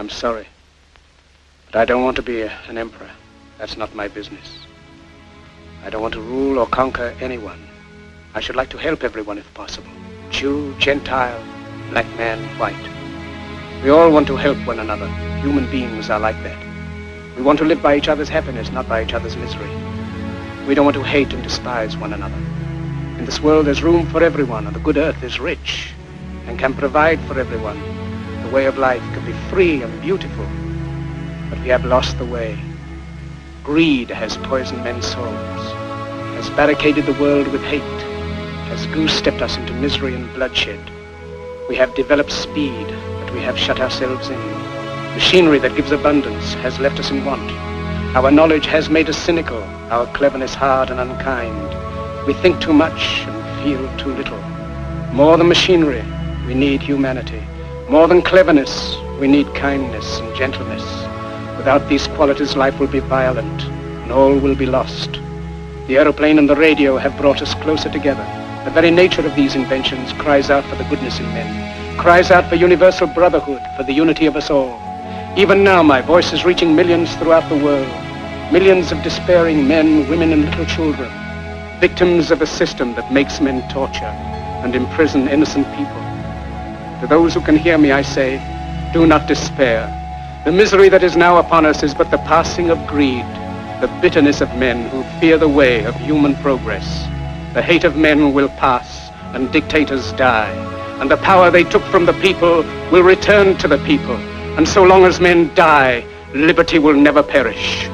I'm sorry. But I don't want to be an emperor. That's not my business. I don't want to rule or conquer anyone. I should like to help everyone if possible. Jew, Gentile, black man, white. We all want to help one another. Human beings are like that. We want to live by each other's happiness, not by each other's misery. We don't want to hate and despise one another. In this world there's room for everyone, and the good earth is rich and can provide for everyone. The way of life can be free and beautiful, but we have lost the way. Greed has poisoned men's souls, has barricaded the world with hate, has goose-stepped us into misery and bloodshed. We have developed speed, but we have shut ourselves in. Machinery that gives abundance has left us in want. Our knowledge has made us cynical, our cleverness hard and unkind. We think too much and feel too little. More than machinery, we need humanity. More than cleverness, we need kindness and gentleness. Without these qualities, life will be violent and all will be lost. The aeroplane and the radio have brought us closer together. The very nature of these inventions cries out for the goodness in men, cries out for universal brotherhood, for the unity of us all. Even now, my voice is reaching millions throughout the world. Millions of despairing men, women, and little children, victims of a system that makes men torture and imprison innocent people. To those who can hear me, I say, do not despair. The misery that is now upon us is but the passing of greed, the bitterness of men who fear the way of human progress. The hate of men will pass and dictators die, and the power they took from the people will return to the people. And so long as men die, liberty will never perish.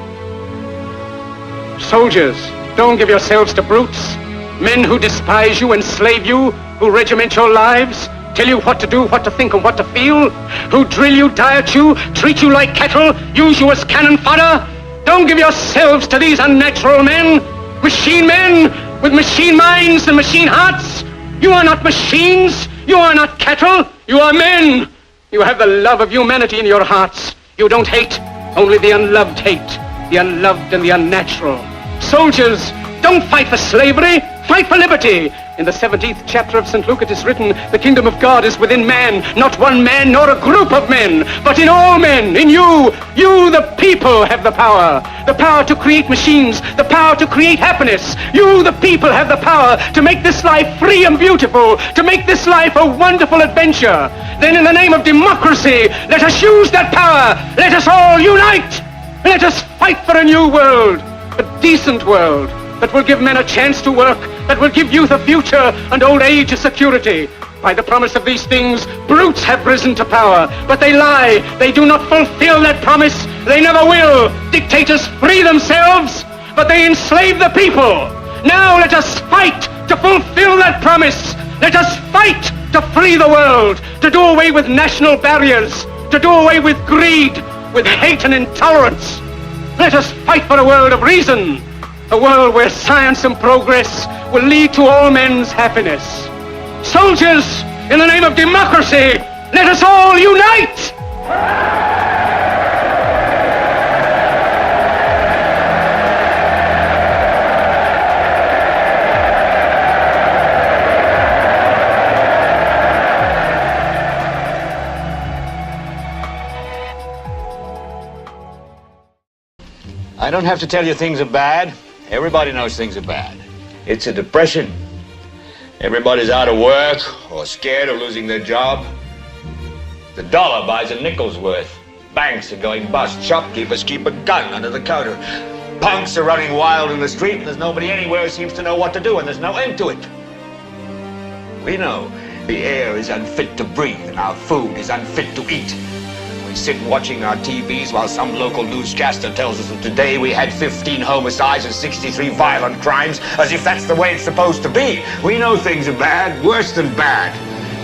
Soldiers, don't give yourselves to brutes, men who despise you, enslave you, who regiment your lives, tell you what to do, what to think, and what to feel, who drill you, diet you, treat you like cattle, use you as cannon fodder. Don't give yourselves to these unnatural men with machine minds and machine hearts. You are not machines, you are not cattle, you are men. You have the love of humanity in your hearts. You don't hate, only the unloved hate, the unloved and the unnatural. Soldiers, don't fight for slavery, fight for liberty. In the 17th chapter of St. Luke it is written, the kingdom of God is within man, not one man nor a group of men, but in all men, in you. You, the people, have the power to create machines, the power to create happiness. You, the people, have the power to make this life free and beautiful, to make this life a wonderful adventure. Then in the name of democracy, let us use that power. Let us all unite. Let us fight for a new world, a decent world, that will give men a chance to work, that will give youth a future and old age a security. By the promise of these things, brutes have risen to power, but they lie. They do not fulfill that promise. They never will. Dictators free themselves, but they enslave the people. Now let us fight to fulfill that promise. Let us fight to free the world, to do away with national barriers, to do away with greed, with hate and intolerance. Let us fight for a world of reason, a world where science and progress will lead to all men's happiness. Soldiers, in the name of democracy, let us all unite! I don't have to tell you things are bad. Everybody knows things are bad. It's a depression. Everybody's out of work or scared of losing their job. The dollar buys a nickel's worth. Banks are going bust. Shopkeepers keep a gun under the counter. Punks are running wild in the street, and there's nobody anywhere who seems to know what to do, and there's no end to it. We know the air is unfit to breathe, and our food is unfit to eat. We sit watching our TVs while some local newscaster tells us that today we had 15 homicides and 63 violent crimes, as if that's the way it's supposed to be. We know things are bad, worse than bad.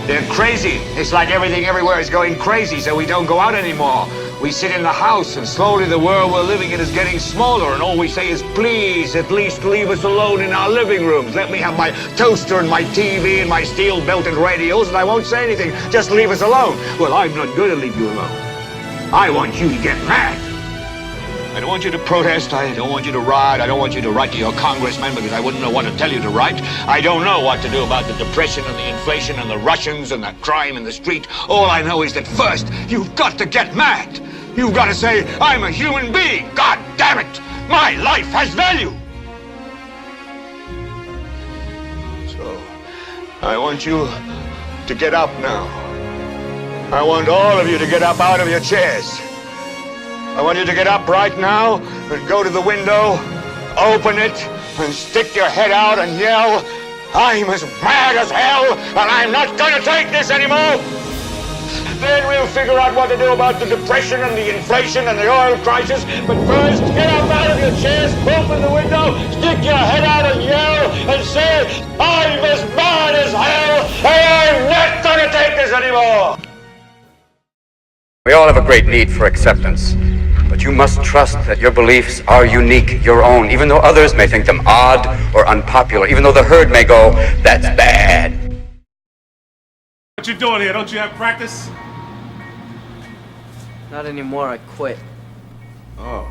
They're crazy. It's like everything everywhere is going crazy, so we don't go out anymore. We sit in the house, and slowly the world we're living in is getting smaller, and all we say is, please, at least leave us alone in our living rooms. Let me have my toaster and my TV and my steel-belted radios, and I won't say anything. Just leave us alone. Well, I'm not going to leave you alone. I want you to get mad. I don't want you to protest. I don't want you to riot. I don't want you to write to your congressman because I wouldn't know what to tell you to write. I don't know what to do about the depression and the inflation and the Russians and the crime in the street. All I know is that first, you've got to get mad. You've got to say, I'm a human being. God damn it. My life has value. So, I want you to get up now. I want all of you to get up out of your chairs. I want you to get up right now and go to the window, open it, and stick your head out and yell, I'm as mad as hell, and I'm not going to take this anymore. Then we'll figure out what to do about the depression and the inflation and the oil crisis. But first, get up out of your chairs, open the window, stick your head out and yell, and say, I'm as mad as hell, and I'm not going to take this anymore. We all have a great need for acceptance, but you must trust that your beliefs are unique, your own, even though others may think them odd or unpopular, even though the herd may go, that's bad. What you doing here? Don't you have practice? Not anymore, I quit. Oh.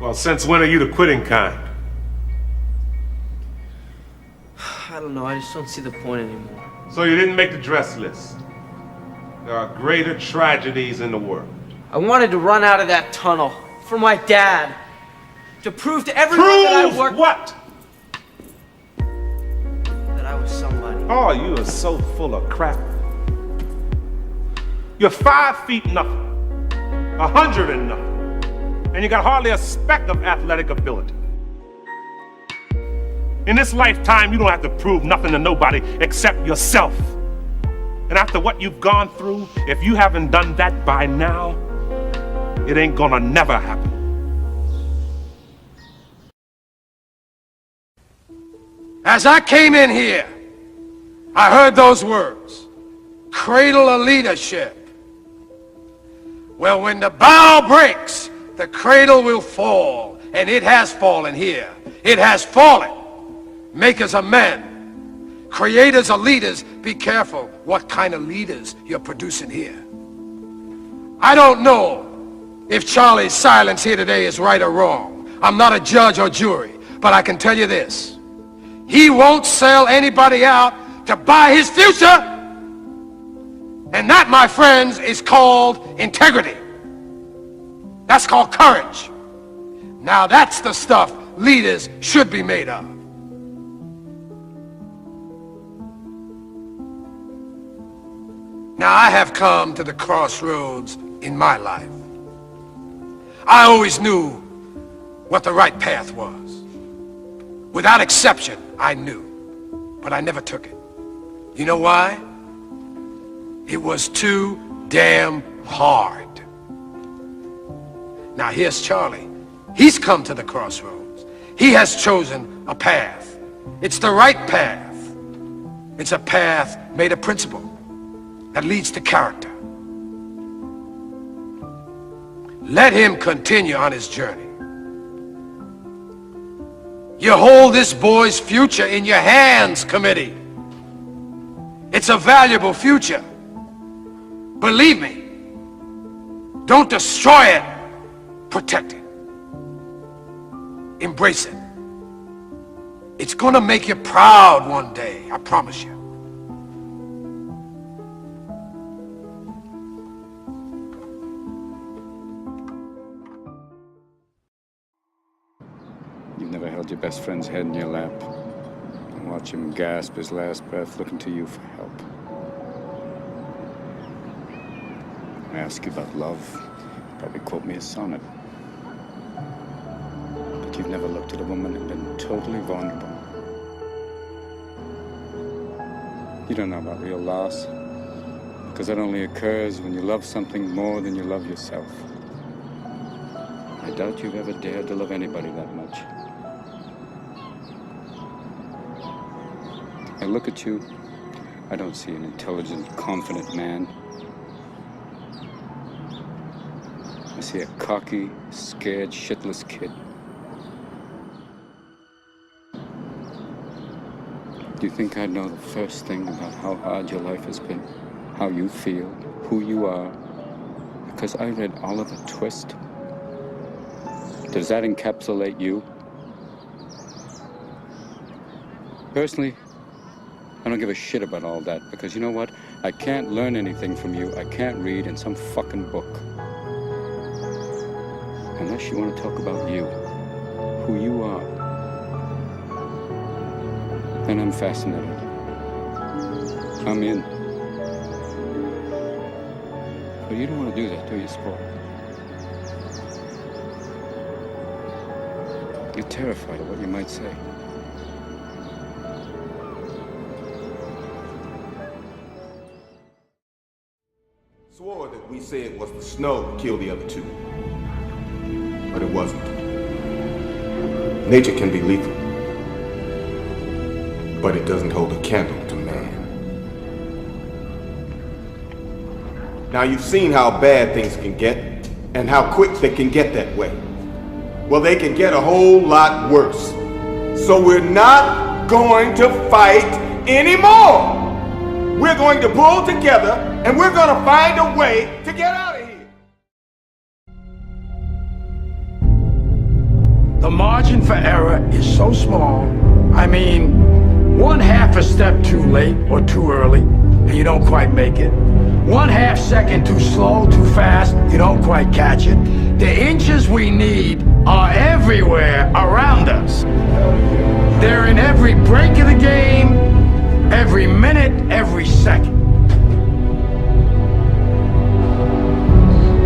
Well, since when are you the quitting kind? I don't know, I just don't see the point anymore. So you didn't make the dress list. There are greater tragedies in the world. I wanted to run out of that tunnel for my dad. To prove to everyone that I worked... what? That I was somebody. Oh, you are so full of crap. You're 5 feet nothing, 100 and nothing, and you got hardly a speck of athletic ability. In this lifetime, you don't have to prove nothing to nobody except yourself. And after what you've gone through, if you haven't done that by now, it ain't gonna never happen. As I came in here, I heard those words, cradle of leadership. Well, when the bow breaks, the cradle will fall, and it has fallen here. It has fallen. Makers of men, creators of leaders, be careful what kind of leaders you're producing here. I don't know if Charlie's silence here today is right or wrong. I'm not a judge or jury, but I can tell you this. He won't sell anybody out to buy his future. And that, my friends, is called integrity. That's called courage. Now that's the stuff leaders should be made of. Now I have come to the crossroads in my life. I always knew what the right path was. Without exception, I knew, but I never took it. You know why? It was too damn hard. Now here's Charlie. He's come to the crossroads. He has chosen a path. It's the right path. It's a path made of principle that leads to character. Let him continue on his journey. You hold this boy's future in your hands, committee. It's a valuable future. Believe me, don't destroy it, protect it. Embrace it. It's gonna make you proud one day, I promise you. You've never held your best friend's head in your lap and watch him gasp his last breath looking to you for help. I ask you about love, you probably quote me a sonnet. But you've never looked at a woman and been totally vulnerable. You don't know about real loss, because that only occurs when you love something more than you love yourself. I doubt you've ever dared to love anybody that much. I look at you, I don't see an intelligent, confident man. I see a cocky, scared, shitless kid. Do you think I'd know the first thing about how hard your life has been? How you feel, who you are? Because I read Oliver Twist. Does that encapsulate you? Personally, I don't give a shit about all that, because you know what? I can't learn anything from you. I can't read in some fucking book. Unless you want to talk about you, who you are, then I'm fascinated. I'm in. But you don't want to do that, do you, Sport? You're terrified of what you might say. Swore that we said was the snow that killed the other two. But it wasn't. Nature can be lethal, but it doesn't hold a candle to man. Now you've seen how bad things can get and how quick they can get that way. Well, they can get a whole lot worse. So we're not going to fight anymore. We're going to pull together and we're going to find a way to get out of here. The margin for error is so small. I mean, 1/2 a step too late or too early, and you don't quite make it. 1/2 second too slow, too fast, you don't quite catch it. The inches we need are everywhere around us. They're in every break of the game, every minute, every second.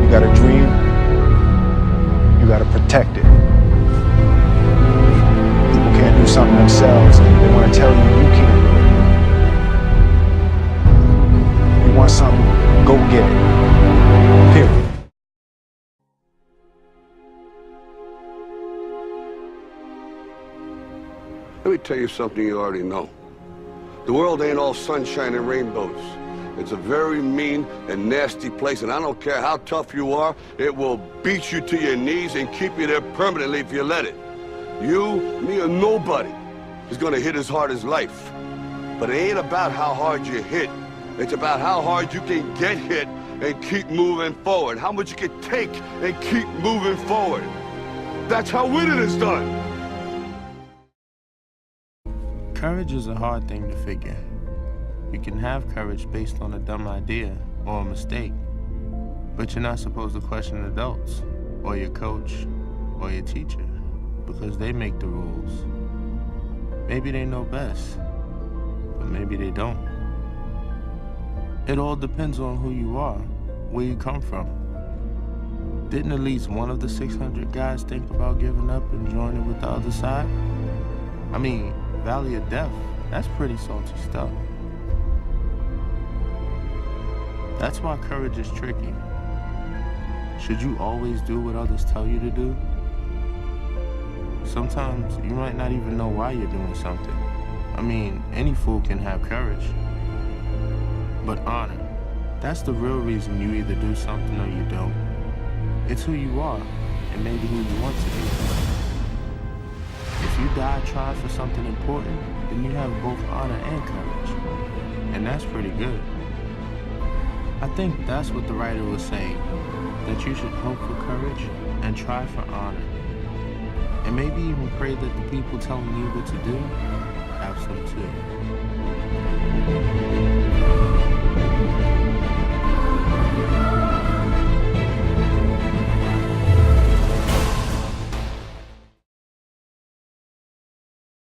You got a dream, you got to protect it. People can't do something themselves, they want to tell you you can't do it. You want something, go get it. Period. Let me tell you something you already know. The world ain't all sunshine and rainbows. It's a very mean and nasty place, and I don't care how tough you are, it will beat you to your knees and keep you there permanently if you let it. You, me, or nobody is gonna hit as hard as life. But it ain't about how hard you hit. It's about how hard you can get hit and keep moving forward. How much you can take and keep moving forward. That's how winning is done. Courage is a hard thing to figure. You can have courage based on a dumb idea or a mistake, but you're not supposed to question adults or your coach or your teacher because they make the rules. Maybe they know best, but maybe they don't. It all depends on who you are, where you come from. Didn't at least one of the 600 guys think about giving up and joining with the other side? I mean, Valley of Death, that's pretty salty stuff. That's why courage is tricky. Should you always do what others tell you to do? Sometimes you might not even know why you're doing something. I mean, any fool can have courage. But honor, that's the real reason you either do something or you don't. It's who you are, and maybe who you want to be. If you die trying for something important, then you have both honor and courage. And that's pretty good. I think that's what the writer was saying, that you should hope for courage and try for honor. And maybe even pray that the people telling you what to do have some too.